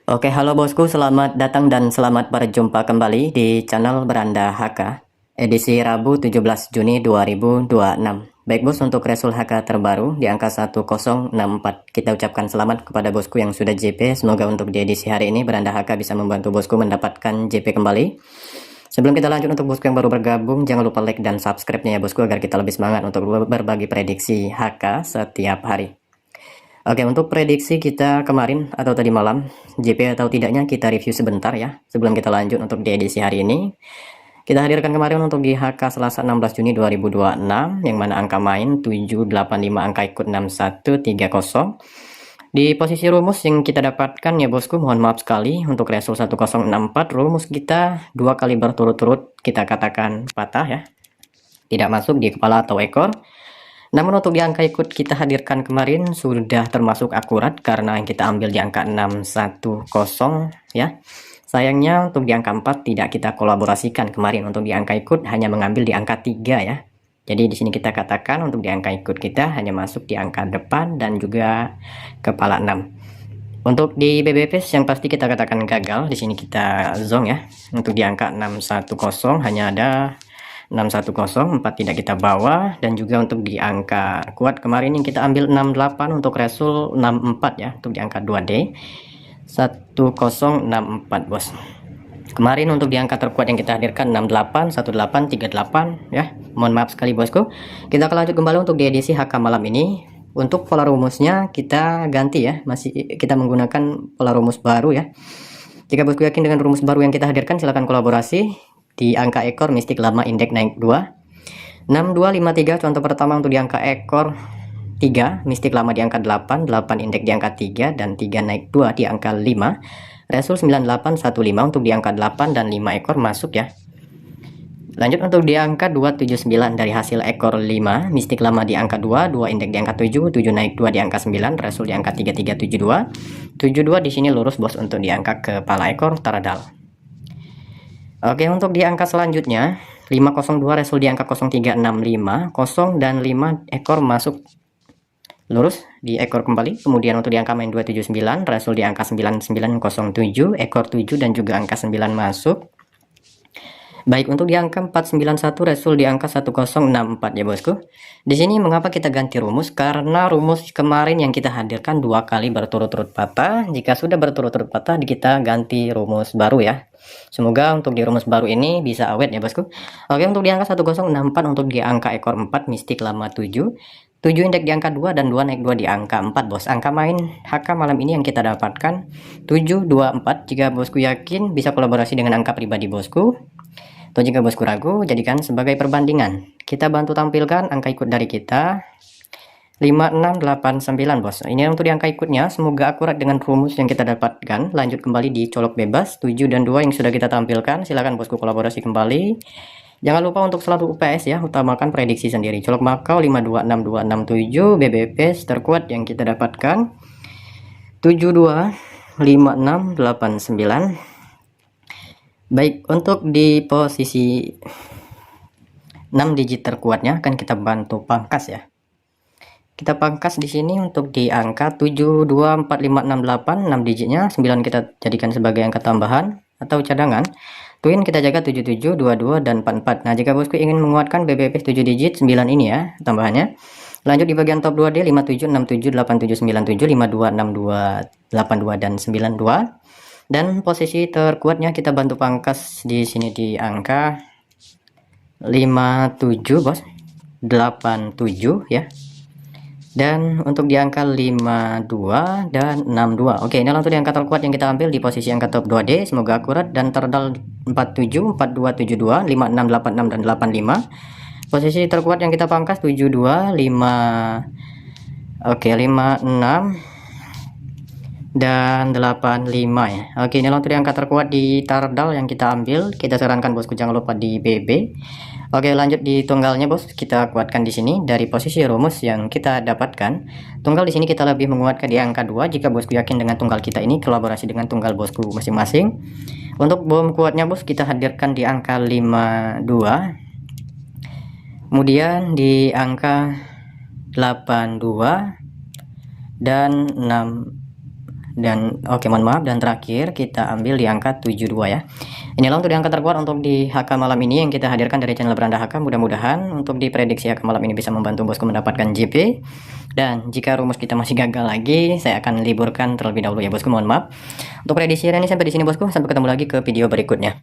Oke, halo bosku, selamat datang dan selamat berjumpa kembali di channel Beranda HK, edisi Rabu 17 Juni 2026. Baik bos, untuk Resul HK terbaru di angka 1064, kita ucapkan selamat kepada bosku yang sudah JP. Semoga untuk di edisi hari ini Beranda HK bisa membantu bosku mendapatkan JP kembali. Sebelum kita lanjut, untuk bosku yang baru bergabung, jangan lupa like dan subscribe-nya ya bosku, agar kita lebih semangat untuk berbagi prediksi HK setiap hari. Oke, untuk prediksi kita kemarin atau tadi malam, JP atau tidaknya kita review sebentar ya. Sebelum kita lanjut untuk di edisi hari ini, kita hadirkan kemarin untuk di HK Selasa 16 Juni 2026, yang mana angka main 785, angka ikut 6130. Di posisi rumus yang kita dapatkan ya bosku, mohon maaf sekali untuk Resul 1064, rumus kita dua kali berturut-turut kita katakan patah ya. Tidak masuk di kepala atau ekor. Namun untuk di angka ikut kita hadirkan kemarin sudah termasuk akurat karena yang kita ambil di angka 610 ya. Sayangnya untuk di angka 4 tidak kita kolaborasikan kemarin. Untuk di angka ikut hanya mengambil di angka 3 ya. Jadi di sini kita katakan untuk di angka ikut kita hanya masuk di angka depan dan juga kepala 6. Untuk di BBPS yang pasti kita katakan gagal. Di sini kita zong ya. Untuk di angka 610 hanya ada 610, 4 tidak kita bawa, dan juga untuk di angka kuat kemarin yang kita ambil 68, untuk Resul 64 ya, untuk di angka 2D 1064 bos. Kemarin untuk di angka terkuat yang kita hadirkan 68, 18, 38 ya. Mohon maaf sekali bosku. Kita akan lanjut kembali untuk di edisi HK malam ini. Untuk pola rumusnya kita ganti ya, masih kita menggunakan pola rumus baru ya. Jika bosku yakin dengan rumus baru yang kita hadirkan, silahkan kolaborasi. Di angka ekor mistik lama indeks naik 2, 6253 contoh pertama. Untuk di angka ekor 3 mistik lama di angka 8, 8 indeks di angka 3 dan 3 naik 2 di angka 5. Resul 9815 untuk di angka 8 dan 5 ekor masuk ya. Lanjut untuk di angka 279 dari hasil ekor 5 mistik lama di angka 2, 2 indeks di angka 7, 7 naik 2 di angka 9, Resul di angka 3372. 72 di sini lurus bos untuk di angka kepala ekor taradal. Oke, untuk di angka selanjutnya 502 Resul di angka 0365, 0 dan 5 ekor masuk lurus di ekor kembali. Kemudian untuk di angka main 279 Resul di angka 9907, ekor 7 dan juga angka 9 masuk. Baik, untuk di angka 491 Resul di angka 1064 ya bosku. Di sini mengapa kita ganti rumus? Karena rumus kemarin yang kita hadirkan dua kali berturut-turut patah. Jika sudah berturut-turut patah, kita ganti rumus baru ya. Semoga untuk di rumus baru ini bisa awet ya bosku. Oke, untuk di angka 1064 untuk di angka ekor 4 mistik lama 7, 7 indeks di angka 2 dan 2 naik 2 di angka 4 bos. Angka main HK malam ini yang kita dapatkan 724. Jika bosku yakin bisa kolaborasi dengan angka pribadi bosku, atau jika bosku ragu, jadikan sebagai perbandingan. Kita bantu tampilkan angka ikut dari kita 5689 bos. Ini untuk di angka ikutnya, semoga akurat dengan rumus yang kita dapatkan. Lanjut kembali di colok bebas 7 dan 2 yang sudah kita tampilkan. Silakan bosku kolaborasi kembali. Jangan lupa untuk selalu UPS ya, utamakan prediksi sendiri. Colok Makau 526267 BBPS terkuat yang kita dapatkan 725689. Baik, untuk di posisi 6 digit terkuatnya akan kita bantu pangkas ya. Kita pangkas di sini untuk di angka 724568, 6 digitnya, 9 kita jadikan sebagai angka tambahan atau cadangan. Twin kita jaga 77, 22 dan 44. Nah, jika bosku ingin menguatkan BBP 7 digit 9 ini ya tambahannya. Lanjut di bagian top 2D 57, 67, 87, 97, 52, 62, 82 dan 92. Dan posisi terkuatnya kita bantu pangkas di sini di angka 57 bos, 87 ya. Dan untuk di angka 52 dan 62. Oke, ini untuk di angka terkuat yang kita ambil di posisi angka top 2D. Semoga akurat dan terdal 47, 42, 72, 56, 86 dan 85. Posisi terkuat yang kita pangkas 72, 5. Oke, 56 dan 85 ya. Oke, ini untuk yang angka terkuat di tardal yang kita ambil. Kita sarankan bosku jangan lupa di BB. Oke, lanjut di tunggalnya bos, kita kuatkan di sini dari posisi rumus yang kita dapatkan. Tunggal di sini kita lebih menguatkan di angka 2. Jika bosku yakin dengan tunggal kita ini, kolaborasi dengan tunggal bosku masing-masing. Untuk bom kuatnya bos, kita hadirkan di angka 52. Kemudian di angka 82 dan 6 dan mohon maaf, dan terakhir kita ambil di angka 72 ya. Inilah untuk di angka terkuat untuk di HK malam ini yang kita hadirkan dari channel Beranda HK. Mudah-mudahan untuk diprediksi HK malam ini bisa membantu bosku mendapatkan JP. Dan jika rumus kita masih gagal lagi, saya akan liburkan terlebih dahulu ya bosku, mohon maaf. Untuk prediksi ini sampai di sini bosku, sampai ketemu lagi ke video berikutnya.